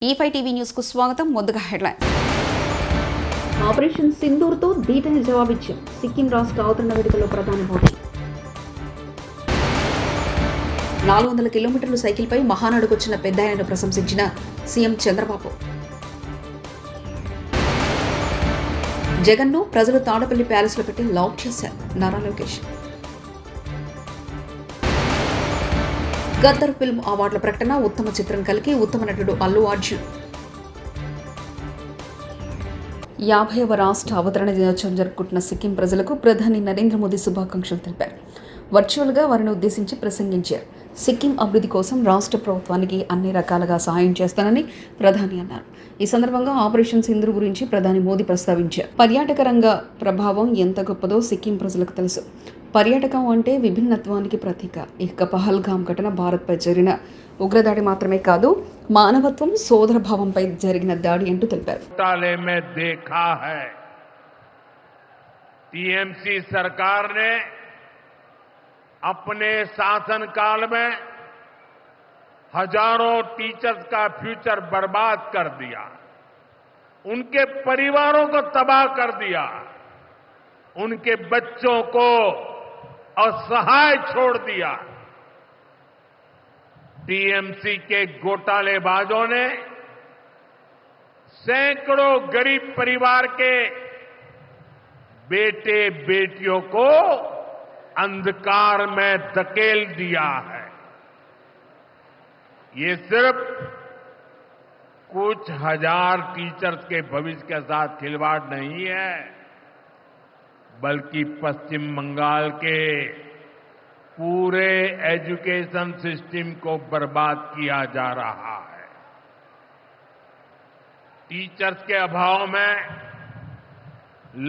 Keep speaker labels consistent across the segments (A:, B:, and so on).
A: E5 TV news కు స్వాగతం. ముందుగా హెడ్లైన్స్.
B: ఆపరేషన్ సింధూర్తో ధీటైన జవాబిచ్చారు సిక్కిం రాష్ట్ర అవతరణ వేడుకలో ప్రధాని మోదీ.
A: 400 కిలోమీటర్ల సైకిల్పై మహానాడుకొచ్చిన పెద్దాయనను ప్రశంసించిన సీఎం చంద్రబాబు. జగన్ను ప్రజలు తాడపల్లి ప్యాలెస్లో పెట్టి లాక్ చేశారు నారా లోకేష్. గద్దర్ ఫిల్మ్ అవార్డుల ప్రకటన, ఉత్తమ చిత్రం కలిగి ఉత్తమ నటుడు అల్లు అర్జున్. 50వ రాష్ట్ర అవతరణ దినోత్సవం జరుపుకుంటున్న సిక్కిం ప్రజలకు ప్రధాని నరేంద్ర మోదీ శుభాకాంక్షలు తెలిపారు. వర్చువల్గా వారిని ఉద్దేశించి ప్రసంగించారు. సిక్కిం అభివృద్ధి కోసం రాష్ట్ర ప్రభుత్వానికి అన్ని రకాలుగా సహాయం చేస్తానని ప్రధాని అన్నారు. ఈ సందర్భంగా ఆపరేషన్ సింధూర్ గురించి ప్రధాని మోదీ ప్రస్తావించారు. పర్యాటక రంగ ప్రభావం ఎంత గొప్పదో సిక్కిం ప్రజలకు తెలుసు. పర్యాటకం అంటే విభిన్నత్వానికి ప్రతీక. ఇక పహల్గామ్ ఘటన భారత్పై జరిగిన ఉగ్రదాడి మాత్రమే కాదు, మానవత్వం, సోదరభావంపై జరిగిన దాడి అంటూ తెలిపారు.
C: टीएमसी सरकार ने अपने शासनकाल में हजारों टीचर्स का फ्यूचर बर्बाद कर दिया, उनके परिवारों को तबाह कर दिया, उनके बच्चों को असहाय छोड़ दिया. टीएमसी के घोटालेबाजों ने सैकड़ों गरीब परिवार के बेटे बेटियों को अंधकार में धकेल दिया है. ये सिर्फ कुछ हजार टीचर्स के भविष्य के साथ खिलवाड़ नहीं है, बल्कि पश्चिम बंगाल के पूरे एजुकेशन सिस्टम को बर्बाद किया जा रहा है. टीचर्स के अभाव में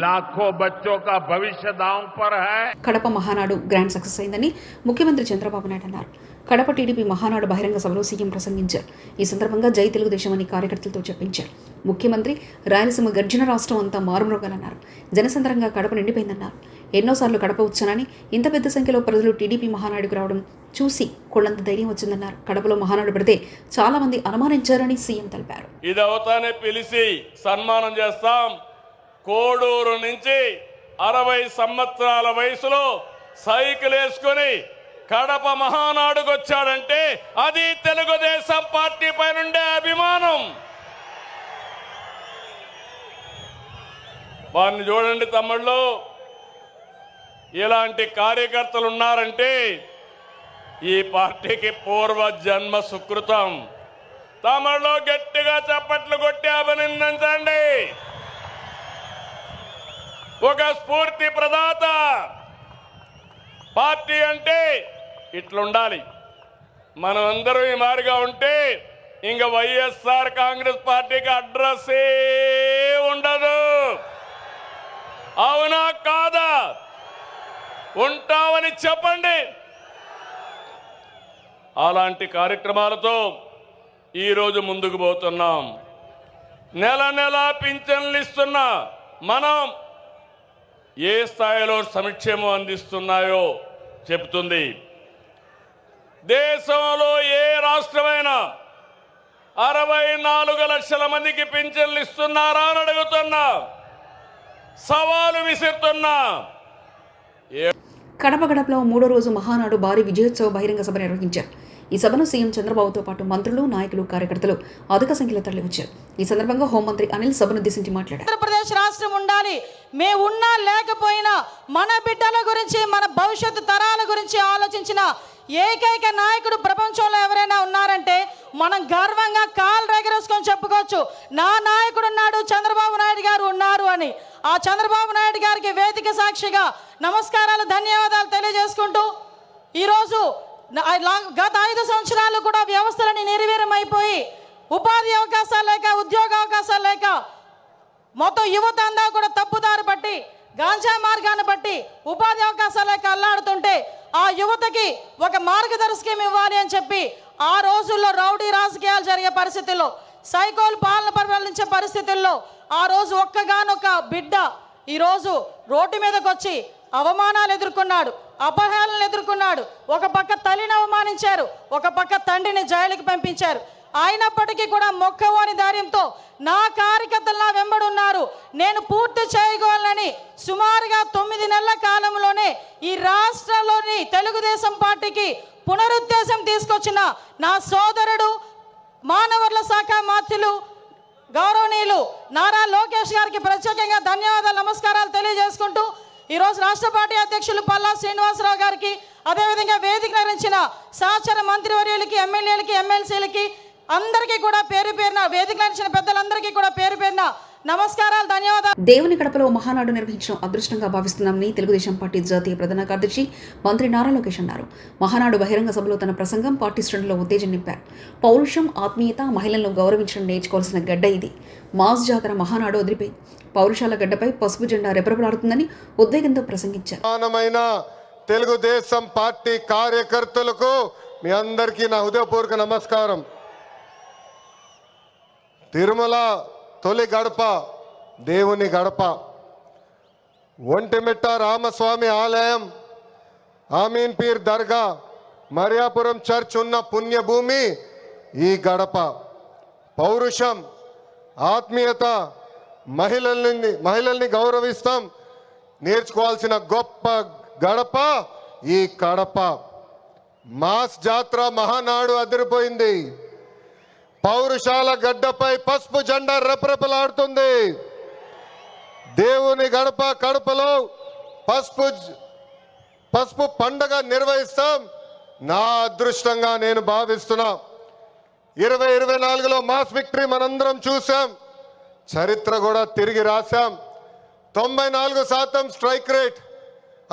C: लाखों बच्चों का भविष्य दांव पर है.
A: కడప మహానాడు గ్రాండ్ సక్సెస్ అయిందని ముఖ్యమంత్రి చంద్రబాబు నాయుడు అన్నారు. కడప టీడీపీ మహానాడు బహిరంగ సభలో సీఎం ప్రసంగించారు. ఈ సందర్భంగా జై తెలుగుదేశం అని కార్యకర్తలతో చెప్పించారు. ముఖ్యమంత్రి రాయలసీమ గర్జన రాష్ట్రం అంతా మారుమ్రోగాలన్నారు. జనసంద్రంగా కడప నిండిపోయిందన్నారు. ఎన్నోసార్లు కడప వచ్చానని, ఇంత పెద్ద సంఖ్యలో ప్రజలు టీడీపీ మహానాడుకు రావడం చూసి కొళ్ళంత ధైర్యం వచ్చిందన్నారు. కడపలో మహానాడు పెడితే చాలా మంది అనుమానించారని సీఎం తెలిపారు.
D: ఇది అవుతానే పిలిచి సన్మానం చేస్తాం. కోడూరు నుంచి 60 సంవత్సరాల వయసులో సైకిల్ వేసుకుని కడప మహానాడుకు వచ్చాడంటే అది తెలుగుదేశం పార్టీ పైన ఉండే అభిమానం. వారిని చూడండి తమ్ముళ్ళు, ఇలాంటి కార్యకర్తలు ఉన్నారంటే ఈ పార్టీకి పూర్వ జన్మ సుకృతం. తమ్ముళ్ళు గట్టిగా చప్పట్లు కొట్టి అభినందించండి. ఒక స్ఫూర్తి ప్రదాత. పార్టీ అంటే ఇట్లుండాలి. మనం అందరం ఈ మారిగా ఉంటే ఇంక వైఎస్ఆర్ కాంగ్రెస్ పార్టీకి అడ్రస్సే ఉండదు. అవునా కాదా? ఉంటామని చెప్పండి. అలాంటి కార్యక్రమాలతో ఈరోజు ముందుకు పోతున్నాం. నెల నెల పింఛన్లు ఇస్తున్నా మనం ఏ స్థాయిలో సంక్షేమం అందిస్తున్నాయో చెబుతుంది. దేశంలో ఏ రాష్ట్రమైనా 64 లక్షల మందికి పింఛన్లు ఇస్తున్నారా అని అడుగుతున్నా, సవాలు విసురుతున్నా.
A: కడప గడపలో 3వ రోజు మహానాడు భారీ విజయోత్సవ బహిరంగ సభ నిర్వహించారు. ఈ సభను సీఎం చంద్రబాబుతో పాటు మంత్రులు, నాయకులు, కార్యకర్తలు అధిక సంఖ్యలో తరలివచ్చారు. ఈ సందర్భంగా హోంమంత్రి అనిల్ సభను ఉద్దేశించి మాట్లాడారు.
E: ఆంధ్రప్రదేశ్ రాష్ట్రం ఉండాలి, మేము ఉన్నా లేకపోయినా మన బిడ్డల గురించి, మన భవిష్యత్తు తరాల గురించి ఆలోచించిన ఏకైక నాయకుడు ప్రపంచంలో ఎవరైనా ఉన్నారంటే మనం గర్వంగా కాలు రెగరేసుకొని చెప్పుకోవచ్చు, నా నాయకుడు ఉన్నాడు, చంద్రబాబు నాయుడు గారు ఉన్నారు అని. ఆ చంద్రబాబు నాయుడు గారికి వేదిక సాక్షిగా నమస్కారాలు, ధన్యవాదాలు తెలియజేసుకుంటూ, ఈరోజు గత 5 సంవత్సరాలు కూడా వ్యవస్థలని నిర్వీర్యమైపోయి ఉపాధి అవకాశాలు లేక, ఉద్యోగ అవకాశాలు లేక మొత్తం యువత అంతా కూడా తప్పుదారి పట్టి, గాంజా మార్గాన్ని బట్టి ఉపాధి అవకాశాలు లేక అల్లాడుతుంటే ఆ యువతకి ఒక మార్గదర్శకం ఇవ్వాలి అని చెప్పి ఆ రోజుల్లో రౌడీ రాజకీయాలు జరిగే పరిస్థితుల్లో, సైకోల్ పాలన పరిపాలించే పరిస్థితుల్లో ఆ రోజు ఒక్కగానొక్క బిడ్డ ఈరోజు రోడ్డు మీదకి వచ్చి అవమానాలు ఎదుర్కొన్నాడు, అపహేళనలు ఎదుర్కొన్నాడు. ఒక పక్క తల్లిని అవమానించారు, ఒక పక్క తండ్రిని జైలుకి పంపించారు. అయినప్పటికీ కూడా మొక్కవోని ధైర్యంతో నా కార్యకర్తలు నా వెంబడున్నారు, నేను పూర్తి చేయగలనని సుమారుగా 9 నెలల కాలంలోనే ఈ రాష్ట్రంలోని తెలుగుదేశం పార్టీకి పునరుద్దేశం తీసుకొచ్చిన నా సోదరుడు మానవ వనరుల శాఖ మంత్రులు గౌరవనీయులు నారా లోకేష్ గారికి ప్రత్యేకంగా ధన్యవాదాలు, నమస్కారాలు తెలియజేసుకుంటూ ఈరోజు రాష్ట్ర పార్టీ అధ్యక్షులు పల్లా శ్రీనివాసరావు గారికి, అదేవిధంగా వేదిక నిర్వహించిన సహచర మంత్రివర్యులకి, ఎమ్మెల్యేలకి, ఎమ్మెల్సీలకి అందరికీ కూడా పేరు పేరున, వేదిక నిర్వహించిన పెద్దలందరికీ కూడా పేరు పేరున నమస్కారాలు, ధన్యవాదాలు.
A: దేవుని గడపలో మహానాడు నిర్వహించడం అదృష్టంగా భావిస్తున్నామని తెలుగుదేశం పార్టీ జాతీయ ప్రధాన కార్యదర్శి మంత్రి నారా లోకేష్ అన్నారు. మహానాడు బహిరంగ సభలో తన ప్రసంగం పార్టీ శ్రేణుల్లో ఉత్తేజం నింపారు. పౌరుషం, ఆత్మీయత, మహిళలను గౌరవించడం నేర్చుకోవాల్సిన గడ్డ ఇది. మాస్ జాతర మహానాడు వదిలిపోయి పౌరుషాల గడ్డపై పసుపు జెండా రెపరెపలాడుతుందని ఉద్వేగంతో ప్రసంగించారు.
F: తెలుగుదేశం పార్టీ కార్యకర్తలకు మీ అందరికీ నా హృదయపూర్వక నమస్కారం. తిరుమల తొలి గడప దేవుని గడప, ఒంటిమిట్ట రామస్వామి ఆలయం, ఆమీన్ పీర్ దర్గా, మరియాపురం చర్చ్ ఉన్న పుణ్యభూమి ఈ గడప. పౌరుషం, ఆత్మీయత, మహిళల్ని గౌరవిస్తాం నేర్చుకోవాల్సిన గొప్ప గడప ఈ కడప. మాస్ జాతర మహానాడు అదిరిపోయింది. పౌరుషాల గడ్డపై పసుపు జెండా రెపరెపలాడుతుంది. దేవుని గడప కడపలో పసుపు పండగ నిర్వహిస్తాం. నా అదృష్టంగా నేను భావిస్తున్నా. 2024లో మాస్ విక్టరీ మనందరం చూసాం, చరిత్ర కూడా తిరిగి రాశాం. 94% స్ట్రైక్ రేట్,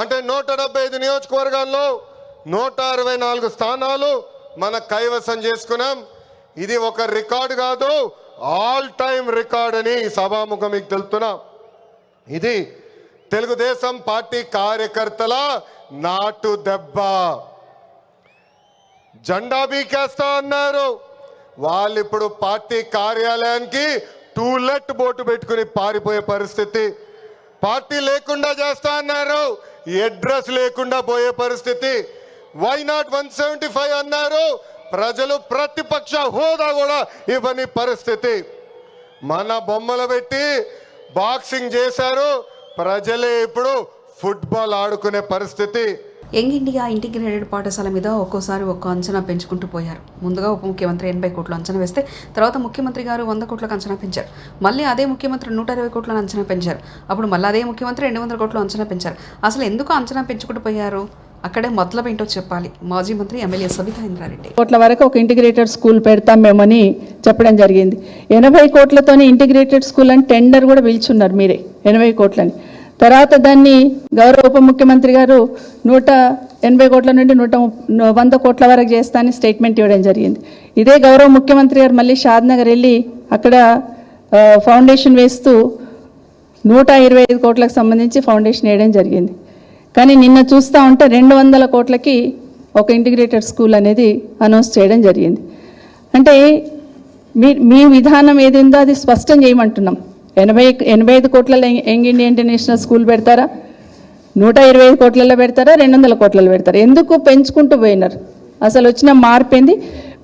F: అంటే 175 నియోజకవర్గాల్లో 164 స్థానాలు మన కైవసం చేసుకున్నాం. ఇది ఒక రికార్డు కాదు, ఆల్ టైమ్ రికార్డ్ అని సభాముఖం మీకు తెలుపుతున్నా. ఇది తెలుగుదేశం పార్టీ కార్యకర్తల నాటు దెబ్బ. జెండా బీకేస్తా అన్నారు వాళ్ళు, ఇప్పుడు పార్టీ కార్యాలయానికి టూలెట్ బోటు పెట్టుకుని పారిపోయే పరిస్థితి. పార్టీ లేకుండా చేస్తా అన్నారు, అడ్రస్ లేకుండా పోయే పరిస్థితి. వై నాట్ 175 అన్నారు, ప్రజలు ప్రతిపక్ష హోదా కూడా ఇవ్వని పరిస్థితి. మన బొమ్మలు పెట్టి బాక్సింగ్ చేశారు, ప్రజలే ఇప్పుడు ఫుట్బాల్ ఆడుకునే పరిస్థితి.
A: యంగ్ ఇండియా ఇంటిగ్రేటెడ్ పాఠశాల మీద ఒక్కోసారి ఒక్క అంచనా పెంచుకుంటూ పోయారు. ముందుగా ఉప ముఖ్యమంత్రి 80 కోట్లు అంచనా వేస్తే తర్వాత ముఖ్యమంత్రి గారు 100 కోట్లకు అంచనా పెంచారు. మళ్ళీ అదే ముఖ్యమంత్రి 120 కోట్లను అంచనా పెంచారు. అప్పుడు మళ్ళీ అదే ముఖ్యమంత్రి 200 కోట్లు అంచనా పెంచారు. అసలు ఎందుకు అంచనా పెంచుకుంటూ పోయారు? అక్కడే మతలబ్ ఏంటో చెప్పాలి. మాజీ మంత్రి ఎమ్మెల్యే సబితా ఇంద్రారెడ్డి
G: కోట్ల వరకు ఒక ఇంటిగ్రేటెడ్ స్కూల్ పెడతాం మేమని చెప్పడం జరిగింది. 80 కోట్లతోనే ఇంటిగ్రేటెడ్ స్కూల్ అని టెండర్ కూడా పిలుచున్నారు మీరే, 80 కోట్లని. తర్వాత దాన్ని గౌరవ ఉప ముఖ్యమంత్రి గారు 180 కోట్ల నుండి 100 కోట్ల వరకు చేస్తా అని స్టేట్మెంట్ ఇవ్వడం జరిగింది. ఇదే గౌరవ ముఖ్యమంత్రి గారు మళ్ళీ షాద్నగర్ వెళ్ళి అక్కడ ఫౌండేషన్ వేస్తూ 125 కోట్లకు సంబంధించి ఫౌండేషన్ వేయడం జరిగింది. కానీ నిన్న చూస్తూ ఉంటే 200 కోట్లకి ఒక ఇంటిగ్రేటెడ్ స్కూల్ అనేది అనౌన్స్ చేయడం జరిగింది. అంటే మీ విధానం ఏదిందో అది స్పష్టం చేయమంటున్నాం. 85 కోట్లలో యంగ్ ఇండియా ఇంటర్నేషనల్ స్కూల్ పెడతారా, 125 కోట్లలో పెడతారా, 200 కోట్లలో పెడతారా? ఎందుకు పెంచుకుంటూ పోయినారు? అసలు వచ్చిన మార్పు ఏంది?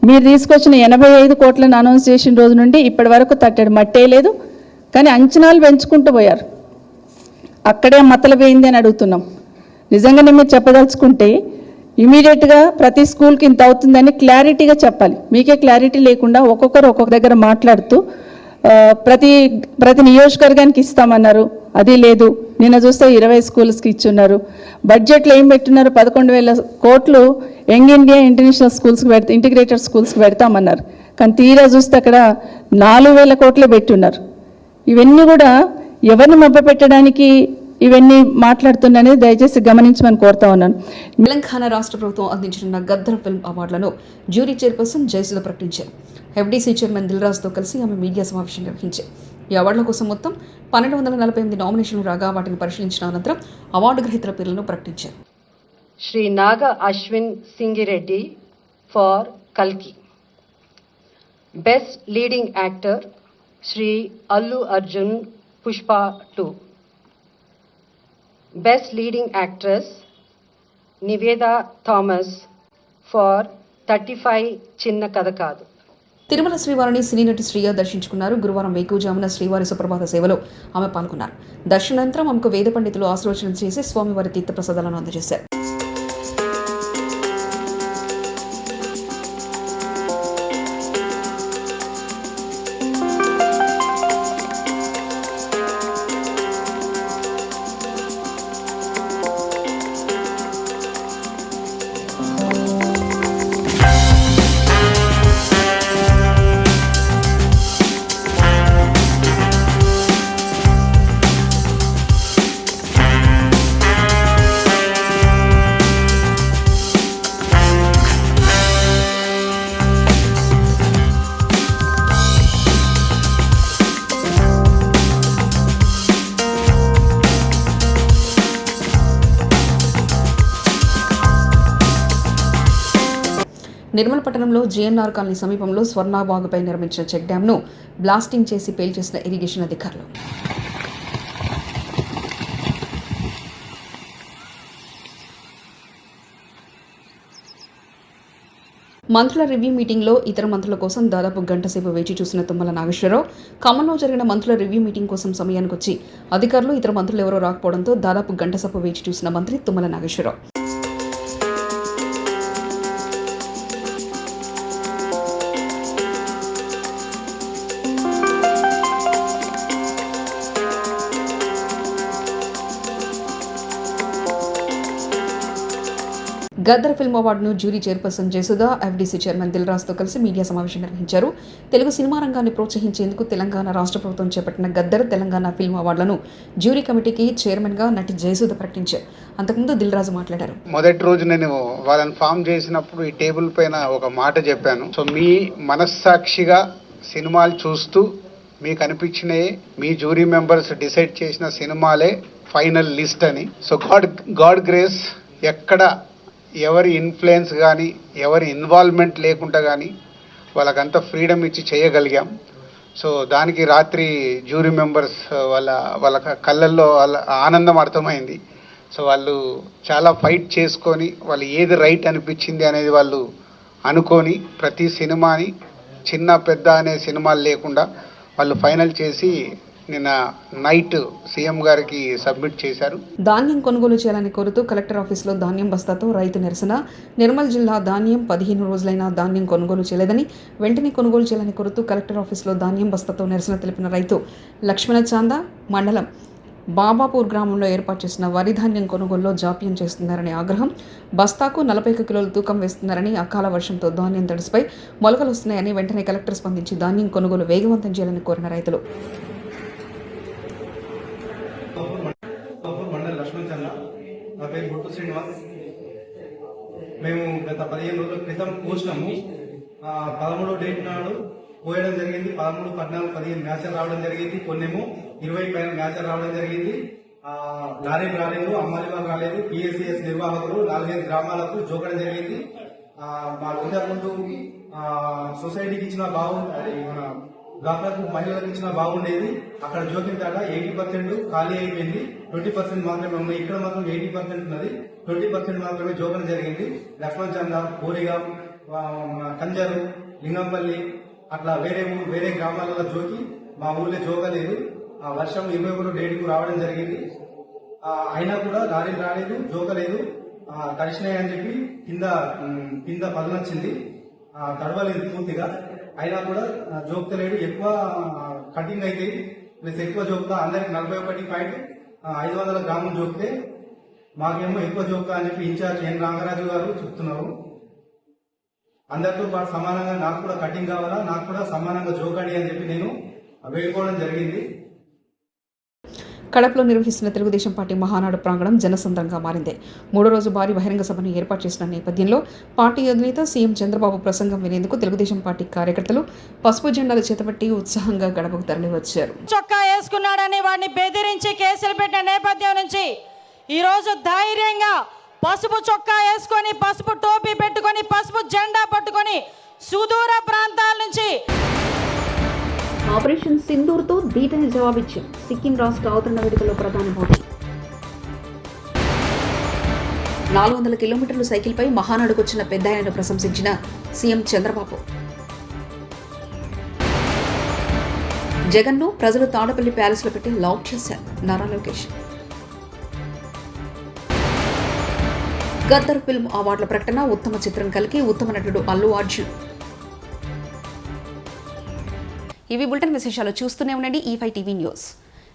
G: మీరు తీసుకొచ్చిన 85 కోట్లను అనౌన్స్ చేసిన రోజు నుండి ఇప్పటి వరకు తట్టడు మట్టే లేదు. కానీ అంచనాలు పెంచుకుంటూ పోయారు. అక్కడే మతలబోయింది అని అడుగుతున్నాం. నిజంగానే మీరు చెప్పదలుచుకుంటే ఇమీడియట్గా ప్రతి స్కూల్కి ఇంత అవుతుందని క్లారిటీగా చెప్పాలి. మీకే క్లారిటీ లేకుండా ఒక్కొక్కరు ఒక్కొక్క దగ్గర మాట్లాడుతూ ప్రతి నియోజకవర్గానికి ఇస్తామన్నారు, అది లేదు. నిన్న చూస్తే 20 స్కూల్స్కి ఇచ్చున్నారు. బడ్జెట్లో ఏం పెట్టున్నారు? 11,000 కోట్లు యంగ్ ఇండియా ఇంటర్నేషనల్ స్కూల్స్కి ఇంటిగ్రేటెడ్ స్కూల్స్కి పెడతామన్నారు. కానీ తీరా చూస్తే అక్కడ 4,000 కోట్లు పెట్టున్నారు. ఇవన్నీ కూడా ఎవరిని మభ్యపెట్టడానికి ఇవన్నీ మాట్లాడుతున్నానే దయచేసి గమనించమని కోరుతా ఉన్నాను.
A: తెలంగాణ రాష్ట్ర ప్రభుత్వం అందించిన గద్దర్ ఫిల్మ్ అవార్డులను జ్యూరీ చైర్పర్సన్ జయసుధ ప్రకటించారు. ఎఫ్డీసీ చైర్మన్ దిల్రాజ్తో కలిసి ఆమె మీడియా సమావేశం నిర్వహించారు. ఈ అవార్డుల కోసం మొత్తం 1248 నామినేషన్లు రాగా వాటిని పరిశీలించిన అనంతరం అవార్డు గ్రహీతల పేర్లను ప్రకటించారు.
H: శ్రీ నాగ అశ్విన్ సింగిరెడ్డి ఫర్ కల్కి. Best leading actor Shri Allu Arjun Pushpa 2. Best leading actress Niveda Thomas for 35 Chinna Kada Kaadu.
A: Tirumala శ్రీవారిని సినీ నటి శ్రీయ దర్శించుకున్నారు. గురువారం వేకువజామున శ్రీవారి సుప్రభాత సేవలో ఆమె పాల్గొన్నారు. దర్శనానంతరం ఆమెకు వేద పండితులు ఆశీర్వచనం చేసి స్వామివారి తీర్థప్రసాదాలను అందజేశారు. నిర్మల్ పట్టణంలో జీఎన్ఆర్ కాలనీ సమీపంలో స్వర్ణాబాగుపై నిర్మించిన చెక్ డ్యాంను బ్లాస్టింగ్ చేసి పేల్చేసిన ఇరిగేషన్ అధికారులు. మంత్రుల రివ్యూ మీటింగ్లో ఇతర మంత్రుల కోసం దాదాపు గంట సేపు వేచి చూసిన తుమ్మల నాగేశ్వరరావు ఖమ్మంలో జరిగిన మంత్రుల రివ్యూ మీటింగ్ కోసం సమయానికి వచ్చి అధికారులు ఇతర మంత్రులు ఎవరో రాకపోవడంతో దాదాపు గంట సేపు వేచి చూసిన మంత్రి తుమ్మల నాగేశ్వరరావు. గద్దర్ ఫిల్మ్ అవార్డును jury chairperson Jayasudha, FDC chairman దిల్రాజ్తో కలిసి మీడియా సమావేశం నిర్వహించారు. తెలుగు సినిమా రంగాన్ని ప్రోత్సహించేందుకు తెలంగాణ రాష్ట్ర ప్రభుత్వం చేపట్టిన గద్దర్ తెలంగాణ ఫిల్మ్ అవార్డులను జ్యూరీ కమిటీకి చైర్మన్గా నటి జయసుధ ప్రకటించారు. అంతకుముందు దిల్రాజు మాట్లాడారు.
I: మొదటి రోజు నేను వాళ్ళని ఫామ్ చేసినప్పుడు ఈ టేబుల్ పైన ఒక మాట చెప్పాను. సో మీ మనస్సాక్షిగా సినిమాలు చూస్తూ మీకు అనిపించినవి మీ జ్యూరీ మెంబర్స్ డిసైడ్ చేసిన సినిమాలే ఫైనల్ లిస్ట్ అని. సో గాడ్ గ్రేస్ ఎక్కడ ఎవరి ఇన్ఫ్లుయెన్స్ కానీ ఎవరి ఇన్వాల్వ్మెంట్ లేకుండా కానీ వాళ్ళకంతా ఫ్రీడమ్ ఇచ్చి చేయగలిగాం. సో దానికి రాత్రి జ్యూరీ మెంబర్స్ వాళ్ళ కళ్ళల్లో వాళ్ళ ఆనందం అర్థమైంది. సో వాళ్ళు చాలా ఫైట్ చేసుకొని వాళ్ళు ఏది రైట్ అనిపించింది అనేది వాళ్ళు అనుకొని ప్రతి సినిమాని చిన్న పెద్ద అనే సినిమాలు లేకుండా వాళ్ళు ఫైనల్ చేసి నిన్న నైట్ సీఎం గారికి సబ్మిట్ చేశారు.
A: ధాన్యం కొనుగోలు చేయాలని కోరుతూ కలెక్టర్ ఆఫీసులో ధాన్యం బస్తాతో రైతు నిరసన. నిర్మల్ జిల్లా ధాన్యం 15 రోజులైనా ధాన్యం కొనుగోలు చేయలేదని వెంటనే కొనుగోలు చేయాలని కోరుతూ కలెక్టర్ ఆఫీసులో ధాన్యం బస్తాతో నిరసన తెలిపిన రైతు లక్ష్మణ చాంద మండలం బాబాపూర్ గ్రామంలో ఏర్పాటు చేసిన వరి ధాన్యం కొనుగోలులో జాప్యం చేస్తున్నారనే ఆగ్రహం. బస్తాకు 41 కిలోలు తూకం వేస్తున్నారని, అకాల వర్షంతో ధాన్యం తడిసిపై మొలకలు వస్తున్నాయని వెంటనే కలెక్టర్ స్పందించి ధాన్యం కొనుగోలు వేగవంతం చేయాలని కోరిన రైతులు.
J: నా పేరు గుట్టు శ్రీనివాస్. మేము గత 15 రోజుల క్రితం పోసినాము. 13వ డేట్ నాడు పోయడం జరిగింది. 13, 14, 15 మ్యాచ్లు రావడం జరిగింది. కొన్నేమో 20 పైన మ్యాచ్లు రావడం జరిగింది. లారీలు రాలేదు, అమ్మాలి వాళ్ళు రాలేదు. పిఎస్సిఎస్ నిర్వాహకులు 4-5 గ్రామాలకు జోకడం జరిగింది. మా ఇంతకుముందు సొసైటీకి ఇచ్చిన బాగుంది, మన డాక్టర్కు మహిళలకు ఇచ్చిన బాగుండేది. అక్కడ జోకిన కాడ 80% ఖాళీ అయిపోయింది. 20% మాత్రమే ఉన్నాయి. ఇక్కడ మాత్రం 80% ఉన్నది. 20% మాత్రమే జోకడం జరిగింది. లక్ష్మణ్ చంద, కోరిగా, కంజరు, లింగంపల్లి అట్లా వేరే గ్రామాలలో జోకి మా ఊళ్ళో జోకలేదు. ఆ వర్షం 21 డేట్కు రావడం జరిగింది. అయినా కూడా లారీలు రాలేదు, జోకలేదు. తడిసినాయి అని చెప్పి కింద పదనొచ్చింది, తడవలేదు పూర్తిగా. అయినా కూడా జోక్తలేడు. ఎక్కువ కటింగ్ అయితే ప్లస్ ఎక్కువ జోక్తా అందరికి 41.500 గ్రాములు జోక్తే మాకేమో ఎక్కువ జోక్తా అని చెప్పి ఇన్ఛార్జ్ ఎన్ రామరాజు గారు చెప్తున్నారు. అందరితో పాటు సమానంగా నాకు కూడా కటింగ్ కావాలా, నాకు కూడా సమానంగా జోకాడి అని చెప్పి నేను వేడుకోవడం జరిగింది.
A: కడపలో నిర్వహిస్తున్న తెలుగుదేశం పార్టీ మహానాడు ప్రాంగణం జనసంద్రంగా మారింది. 3వ రోజు భారీ బహిరంగ సభను ఏర్పాటు చేసిన నేపథ్యంలో పార్టీ అధినేత సీఎం చంద్రబాబు ప్రసంగం వినేందుకు తెలుగుదేశం పార్టీ కార్యకర్తలు పసుపు జెండాలు చేతబట్టి ఉత్సాహంగా గడపకు తరలివచ్చారు.
E: చొక్కా వేసుకున్నాడని వాడిని బెదిరించి కేసులు పెట్టిన నేపథ్యం నుంచి ఈరోజు ధైర్యంగా పసుపు చొక్కా వేసుకొని, పసుపు టోపీ పెట్టుకొని, పసుపు జెండా పట్టుకొని సుదూర ప్రాంతాల నుంచి
B: ఆపరేషన్ సింధూర్తో ధీటైన జవాబిచ్చారు సిక్కిం రాష్ట్ర అవతరణ వేడుకలో ప్రధాని మోదీ.
A: 400 కిలోమీటర్లు సైకిల్పై మహానాడుకొచ్చిన పెద్దాయనను ప్రశంసించిన సీఎం చంద్రబాబు. జగన్ను ప్రజలు తాడపల్లి ప్యాలెస్లో పెట్టి లాక్ చేశారు నారా లోకేష్. గద్దర్ ఫిల్మ్ అవార్డుల ప్రకటన, ఉత్తమ చిత్రం కల్కి, ఉత్తమ నటుడు అల్లు అర్జున్. ఇవి బులెటిన్ విశేషాలు. చూస్తూనే ఉండండి E5 టీవీ న్యూస్.